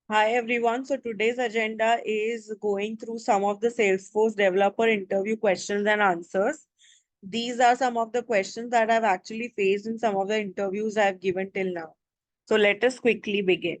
Hi everyone. So today's agenda is going through some of the Salesforce developer interview questions and answers. These are some of the questions that I've actually faced in some of the interviews I've given till now. So let us quickly begin.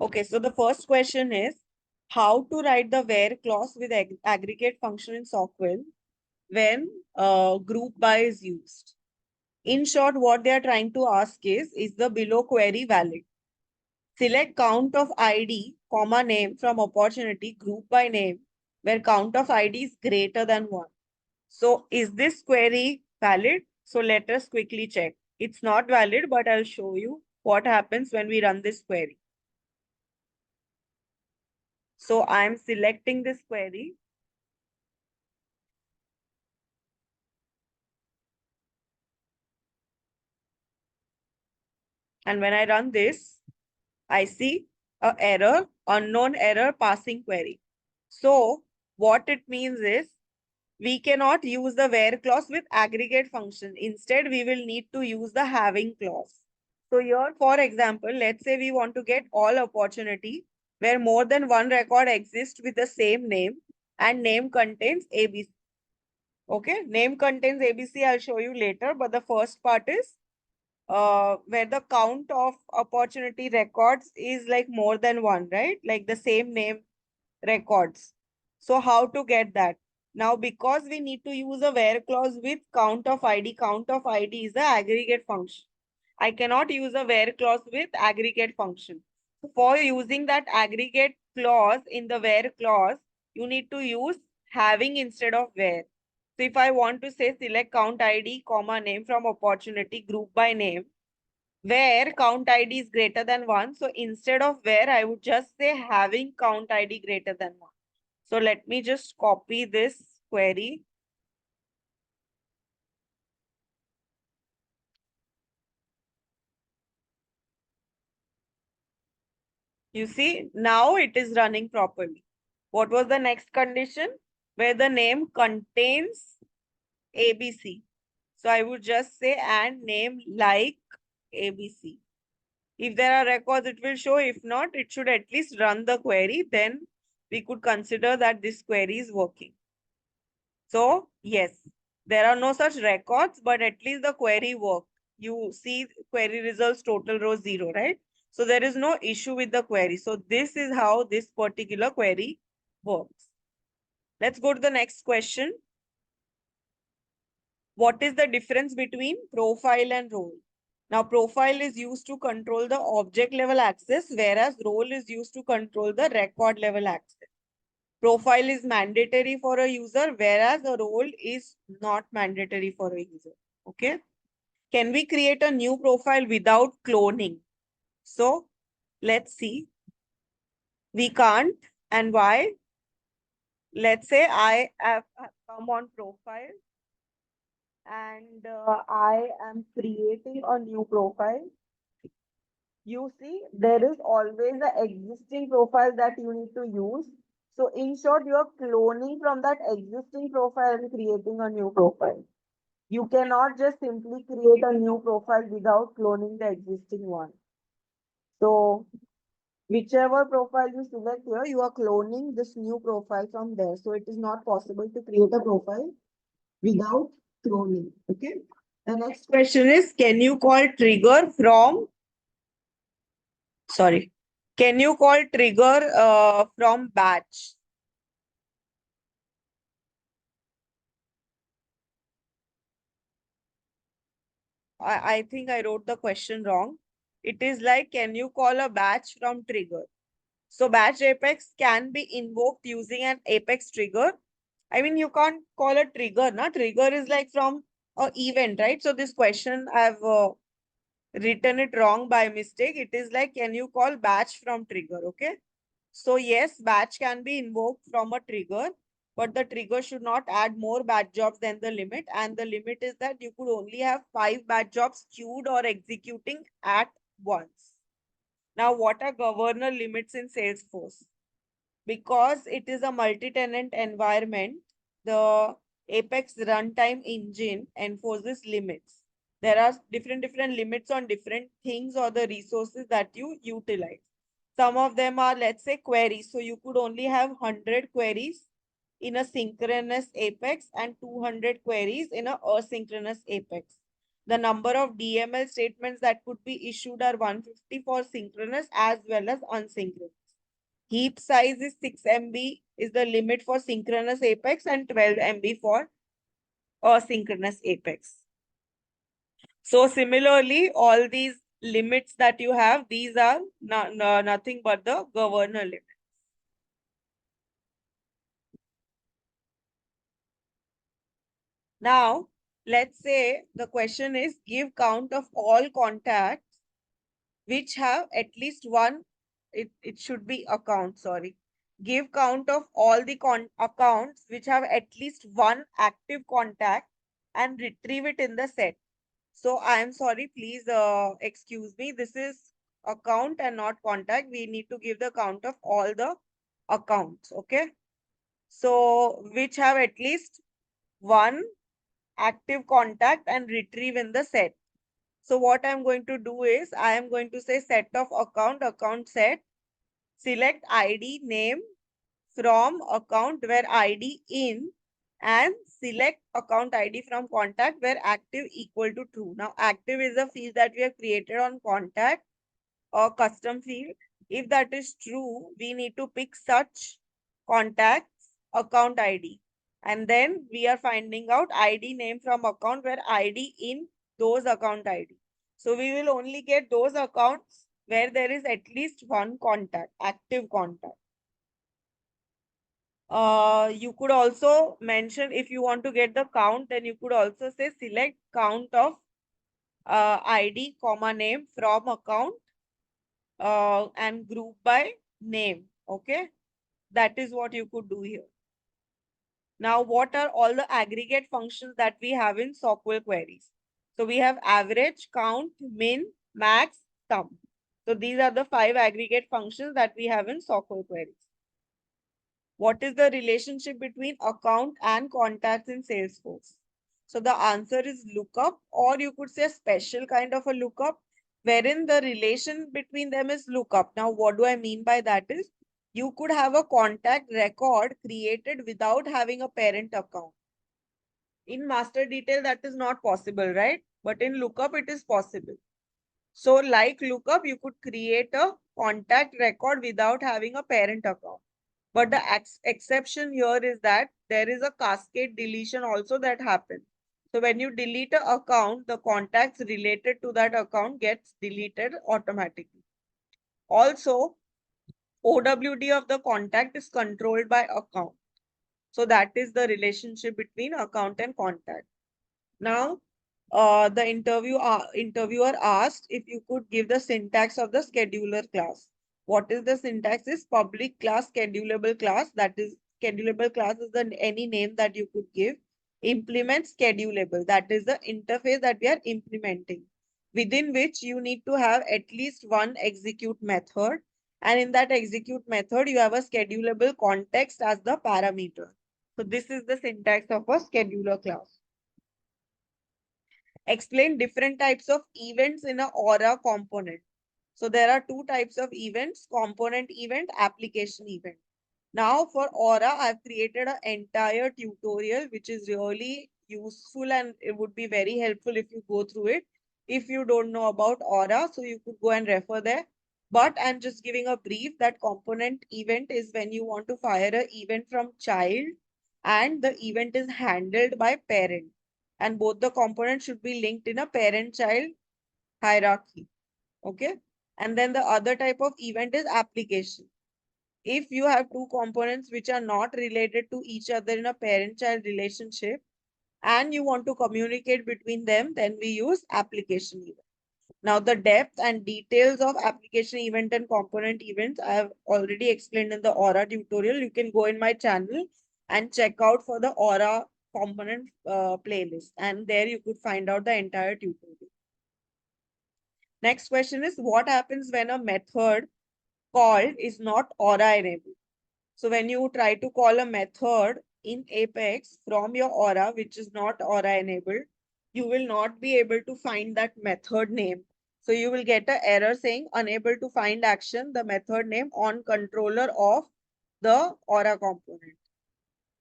Okay, so the first question is how to write the where clause with aggregate function in Sockville when group by is used. In short, what they are trying to ask is the below query valid? Select count of ID, comma name from opportunity group by name, where count of ID is greater than 1. So is this query valid? So let us quickly check. It's not valid, but I'll show you what happens when we run this query. So I'm selecting this query. And when I run this, I see a error, unknown error passing query. So what it means is we cannot use the where clause with aggregate function. Instead, we will need to use the having clause. So here, for example, let's say we want to get all opportunity where more than one record exists with the same name and name contains ABC. Okay, name contains ABC, I'll show you later. But the first part is where the count of opportunity records is like more than one, right? Like the same name records. So how to get that? Now, because we need to use a where clause with count of ID is the aggregate function. I cannot use a where clause with aggregate function. For using that aggregate clause in the where clause, you need to use having instead of where. So if I want to say select count ID, comma name from opportunity group by name, where count ID is greater than 1. So instead of where, I would just say having count ID greater than 1. So let me just copy this query. You see, now it is running properly. What was the next condition? Where the name contains ABC. So I would just say and name like ABC. If there are records, it will show. If not, it should at least run the query. Then we could consider that this query is working. So yes, there are no such records, but at least the query worked. You see query results total row 0, right? So there is no issue with the query. So this is how this particular query works. Let's go to the next question. What is the difference between profile and role? Now, profile is used to control the object level access, whereas role is used to control the record level access. Profile is mandatory for a user, whereas a role is not mandatory for a user. Okay. Can we create a new profile without cloning? So let's see. We can't. And why? Let's say I have come on profile and I am creating a new profile. You see, there is always an existing profile that you need to use. So in short, you are cloning from that existing profile and creating a new profile. You cannot just simply create a new profile without cloning the existing one. So whichever profile you select here, you are cloning this new profile from there. So it is not possible to create a profile without cloning. Okay. The next question is, can you call trigger from, sorry, can you call trigger from batch? I think I wrote the question wrong. It is like, can you call a batch from trigger? So batch apex can be invoked using an apex trigger. I mean, you can't call a trigger, na? Trigger is like from a event, right? So this question I've written it wrong by mistake. It is like, can you call batch from trigger? Okay. So yes, batch can be invoked from a trigger, but the trigger should not add more batch jobs than the limit. And the limit is that you could only have 5 batch jobs queued or executing at once. Now, what are governor limits in Salesforce? Because it is a multi-tenant environment, the Apex runtime engine enforces limits. There are different limits on different things or the resources that you utilize. Some of them are, let's say, queries. So you could only have 100 queries in a synchronous apex and 200 queries in a asynchronous apex. The number of DML statements that could be issued are 150 for synchronous as well as asynchronous. Heap size is 6 MB is the limit for synchronous apex and 12 MB for asynchronous apex. So similarly, all these limits that you have, these are nothing but the governor limit. Now, let's say the question is give count of all contacts which have at least one, it should be account, sorry. Give count of all the accounts which have at least one active contact and retrieve it in the set. So I am sorry, please excuse me. This is account and not contact. We need to give the count of all the accounts. Okay. So which have at least one active contact and retrieve in the set. So what I'm going to do is I am going to say set of account set, select ID name from account where ID in and select account ID from contact where active equal to true. Now active is a field that we have created on contact or custom field. If that is true, we need to pick such contacts account ID. And then we are finding out ID name from account where ID in those account ID. So we will only get those accounts where there is at least one contact, active contact. You could also mention if you want to get the count, then you could also say select count of ID comma name from account and group by name. Okay, that is what you could do here. Now, what are all the aggregate functions that we have in SQL queries? So we have average, count, min, max, sum. So these are the 5 aggregate functions that we have in SQL queries. What is the relationship between account and contacts in Salesforce? So the answer is lookup, or you could say a special kind of a lookup, wherein the relation between them is lookup. Now, what do I mean by that is, you could have a contact record created without having a parent account. In master detail, that is not possible, right? But in lookup, it is possible. So like lookup, you could create a contact record without having a parent account. But the exception here is that there is a cascade deletion also that happens. So when you delete an account, the contacts related to that account gets deleted automatically. Also, OWD of the contact is controlled by account. So that is the relationship between account and contact. Now, the interviewer asked if you could give the syntax of the scheduler class. What is the syntax? Is public class schedulable class. That is schedulable class is the any name that you could give. Implement schedulable. That is the interface that we are implementing, within which you need to have at least one execute method. And in that execute method, you have a schedulable context as the parameter. So this is the syntax of a scheduler class. Explain different types of events in a Aura component. So there are 2 types of events, component event, application event. Now for Aura, I've created an entire tutorial, which is really useful and it would be very helpful if you go through it. If you don't know about Aura, so you could go and refer there. But I'm just giving a brief that component event is when you want to fire an event from child and the event is handled by parent. And both the components should be linked in a parent-child hierarchy. Okay. And then the other type of event is application. If you have 2 components which are not related to each other in a parent-child relationship and you want to communicate between them, then we use application event. Now, the depth and details of application event and component events, I have already explained in the Aura tutorial. You can go in my channel and check out for the Aura component playlist. And there you could find out the entire tutorial. Next question is, what happens when a method called is not Aura enabled? So when you try to call a method in Apex from your Aura, which is not Aura enabled, you will not be able to find that method name. So you will get an error saying unable to find action, the method name on controller of the Aura component.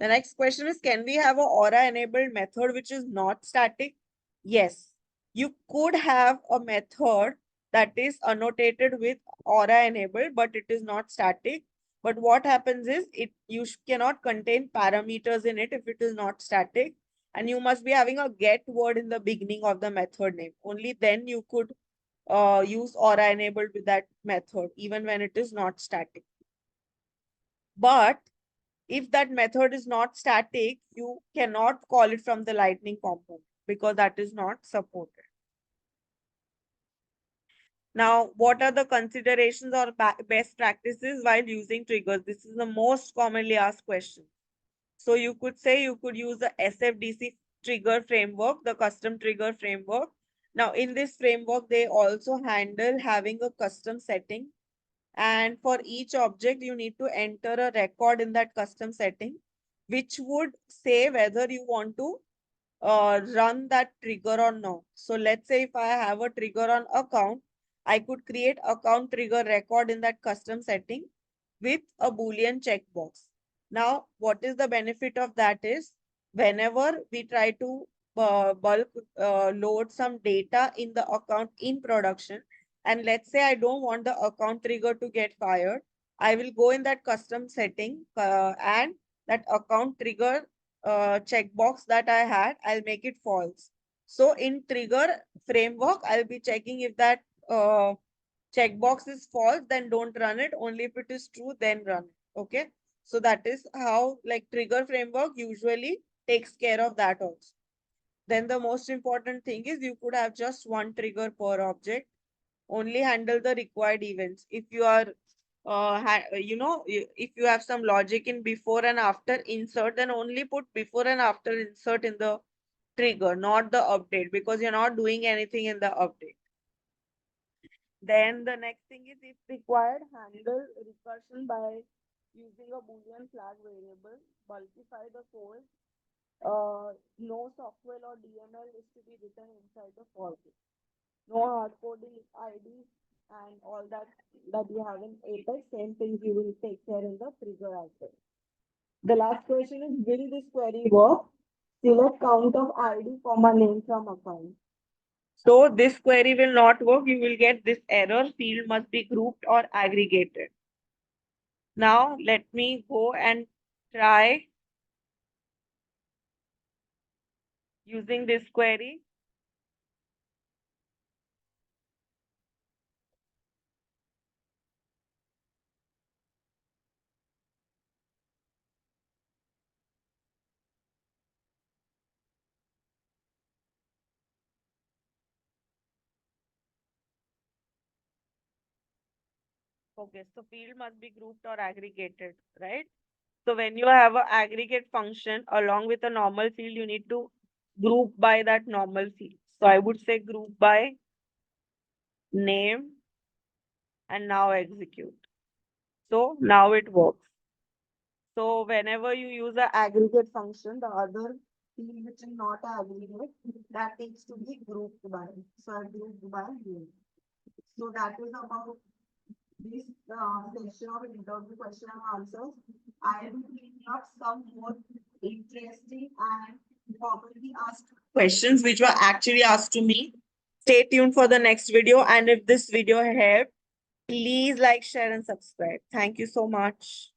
The next question is, can we have a Aura enabled method which is not static? Yes, you could have a method that is annotated with Aura enabled, but it is not static. But what happens is cannot contain parameters in it if it is not static. And you must be having a get word in the beginning of the method name. Only then you could use Aura enabled with that method, even when it is not static. But if that method is not static, you cannot call it from the lightning component because that is not supported. Now, what are the considerations or best practices while using triggers? This is the most commonly asked question. So you could say you could use the SFDC trigger framework, the custom trigger framework. Now, in this framework, they also handle having a custom setting. And for each object, you need to enter a record in that custom setting, which would say whether you want to run that trigger or not. So let's say if I have a trigger on account, I could create account trigger record in that custom setting with a Boolean checkbox. Now, what is the benefit of that is whenever we try to bulk load some data in the account in production, and let's say I don't want the account trigger to get fired, I will go in that custom setting and that account trigger checkbox that I had, I'll make it false. So in trigger framework, I'll be checking if that checkbox is false, then don't run it. Only if it is true, then run it. Okay. So that is how like trigger framework usually takes care of that also. Then the most important thing is you could have just one trigger per object, only handle the required events. If you are if you have some logic in before and after insert, then only put before and after insert in the trigger, not the update, because you're not doing anything in the update. Then the next thing is, if required, handle recursion by using a Boolean flag variable, bulkify the code. No software or DML is to be written inside the for loop. No hard coding ID and all that you have in Apex, same things you will take care in the trigger as well. The last question is, will this query work? Select count of ID, comma name from account. So this query will not work. You will get this error. Field must be grouped or aggregated. Now let me go and try using this query. Okay, so field must be grouped or aggregated, right? So when you have an aggregate function along with a normal field, you need to group by that normal field. So I would say group by name and now execute. So now it works. So whenever you use an aggregate function, the other field which is not an aggregate, that needs to be grouped by. So I grouped by name. So that is about this section of interview question and answers. I will bring up some more interesting and commonly asked questions which were actually asked to me. Stay tuned for the next video. And if this video helped, please like, share, and subscribe. Thank you so much.